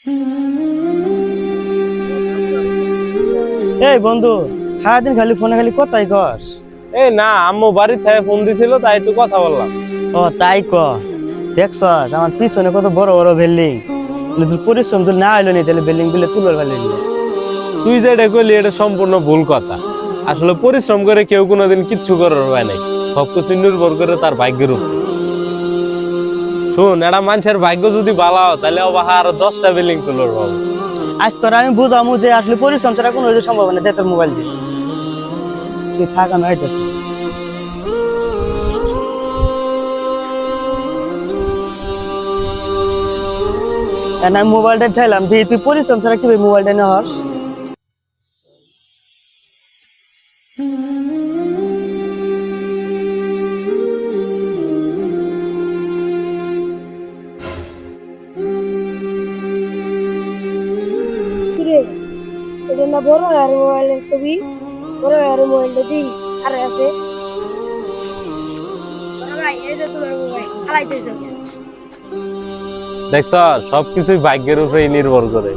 এই বন্ধু, সারাদিন খালি ফোনে খালি কথাই কস। এই না, আম্মু বাড়ি থেকে ফোন দিছিল তাই একটু কথা বললাম। ও তাই ক, দেখছস আমার পিছনে কত বড় বড় বিল্ডিং, যদি পরিশ্রম যদি না হইলো নি তাহলে বিল্ডিং গুলো তুলে ফেলে। তুই যেটা কইলি এটা সম্পূর্ণ ভুল কথা। আসলে পরিশ্রম করে কেউ কোনোদিন কিচ্ছু করার হয় নাই, সবকিছু নির্ভর করে তার ভাগ্যের উপর। শুন, এটা মানুষের ভাগ্য যদি ভালো হয় তাহলে অবাহা আরো 10টা বিল্ডিং তুলোর পাবো। আজ তোর আমি বুঝামু যে আসলে পরিশ্রম ছাড়া কোনো কিছু সম্ভব না। দে তোর মোবাইল দিয়ে, তুই থাক, আমি আইতেছি। আমি মোবাইলটা চাইলাম দিয়ে, তুই পরিশ্রম ছাড়া কিভাবে মোবাইলটা না হস? কিরে, এটা না বড় আর মোবাইলের ছবি? বড় আর মোবাইলটা দিই আর আছে বড় ভাই, এই যে তোমার মোবাইল চালাইতেছো কেন? দেখছ, সবকিছুই ভাগ্যের উপরেই নির্ভর করে।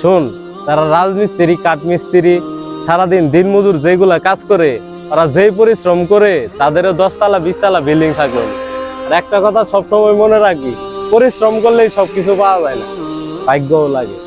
শোন, তারা রাজমিস্ত্রি, কাঠমিস্ত্রি, সারাদিন দিনমজুর যেগুলা কাজ করে, ওরা যেই পরিশ্রম করে তাদেরও 10তলা 20তলা বিল্ডিং থাকলো। আর একটা কথা সবসময় মনে রাখবি, পরিশ্রম করলেই সবকিছু পাওয়া যায় না, ভাগ্যও লাগে।